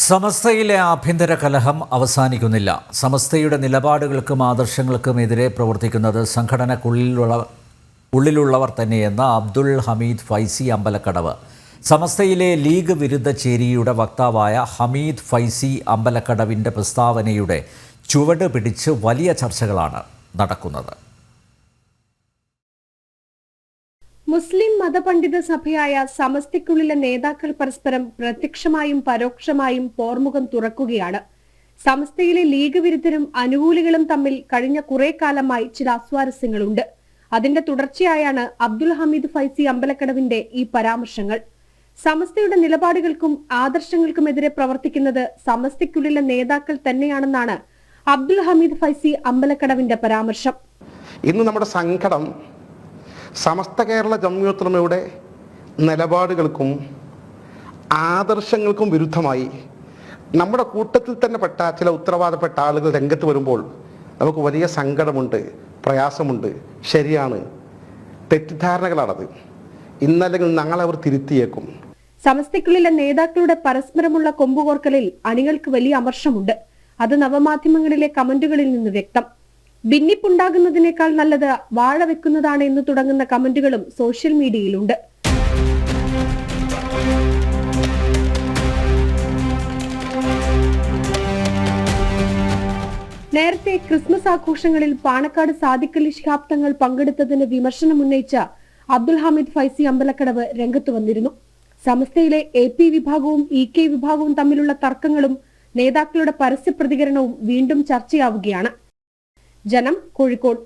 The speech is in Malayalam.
സമസ്തയിലെ ആഭ്യന്തര കലഹം അവസാനിക്കുന്നില്ല. സമസ്തയുടെ നിലപാടുകൾക്കും ആദർശങ്ങൾക്കുമെതിരെ പ്രവർത്തിക്കുന്നത് സംഘടനക്കുള്ളിലുള്ളവർ തന്നെയെന്ന് അബ്ദുൽ ഹമീദ് ഫൈസി അമ്പലക്കടവ്. സമസ്തയിലെ ലീഗ് വിരുദ്ധ ചേരിയുടെ വക്താവായ ഹമീദ് ഫൈസി അമ്പലക്കടവിൻ്റെ പ്രസ്താവനയുടെ ചുവട് പിടിച്ച് വലിയ ചർച്ചകളാണ് നടക്കുന്നത്. മുസ്ലിം മതപണ്ഡിത സഭയായ സമസ്തയ്ക്കുള്ളിലെ നേതാക്കൾ പരസ്പരം പ്രത്യക്ഷമായും പരോക്ഷമായും പോർമുഖം തുറക്കുകയാണ്. സമസ്തയിലെ ലീഗ് വിരുദ്ധരും അനുകൂലികളും തമ്മിൽ കഴിഞ്ഞ കുറെ കാലമായി ചില അസ്വാരസ്യങ്ങളുണ്ട്. അതിന്റെ തുടർച്ചയായാണ് അബ്ദുൽ ഹമീദ് ഫൈസി അമ്പലക്കടവിന്റെ ഈ പരാമർശങ്ങൾ. സമസ്തയുടെ നിലപാടുകൾക്കും ആദർശങ്ങൾക്കുമെതിരെ പ്രവർത്തിക്കുന്നത് സമസ്തയ്ക്കുള്ളിലെ നേതാക്കൾ തന്നെയാണെന്നാണ് അബ്ദുൽ ഹമീദ് ഫൈസി അമ്പലക്കടവിന്റെ പരാമർശം. ഇന്ന് നമ്മുടെ സങ്കടം സമസ്ത കേരള ജംഇയ്യത്തുൽ ഉലമയുടെ നിലപാടുകൾക്കും ആദർശങ്ങൾക്കും വിരുദ്ധമായി നമ്മുടെ കൂട്ടത്തിൽ തന്നെ പെട്ട ചില ഉത്തരവാദപ്പെട്ട ആളുകൾ രംഗത്ത് വരുമ്പോൾ നമുക്ക് വലിയ സങ്കടമുണ്ട്, പ്രയാസമുണ്ട്. ശരിയാണ്, തെറ്റിദ്ധാരണകളാണത്. ഇന്നല്ലെങ്കിൽ നാളെ അവർ തിരുത്തിയേക്കും. സമസ്തയ്ക്കുള്ളിലെ നേതാക്കളുടെ പരസ്പരമുള്ള കൊമ്പുകോർക്കലിൽ അണികൾക്ക് വലിയ അമർഷമുണ്ട്. അത് നവമാധ്യമങ്ങളിലെ കമന്റുകളിൽ നിന്ന് വ്യക്തം. ഭിന്നിപ്പുണ്ടാകുന്നതിനേക്കാൾ നല്ലത് വാഴ വെക്കുന്നതാണ് എന്ന് തുടങ്ങുന്ന കമന്റുകളും സോഷ്യൽ മീഡിയയിലുണ്ട്. നേരത്തെ ക്രിസ്മസ് ആഘോഷങ്ങളിൽ പാണക്കാട് സാദിഖ് അലി ശിഹാബ് തങ്ങൾ പങ്കെടുത്തതിന് വിമർശനമുന്നയിച്ച അബ്ദുൽ ഹമീദ് ഫൈസി അമ്പലക്കടവ് രംഗത്ത് വന്നിരുന്നു. സമസ്തയിലെ AP വിഭാഗവും EK വിഭാഗവും തമ്മിലുള്ള തർക്കങ്ങളും നേതാക്കളുടെ പരസ്യ പ്രതികരണവും വീണ്ടും ചർച്ചയാവുകയാണ്. ജനം, കോഴിക്കോട്.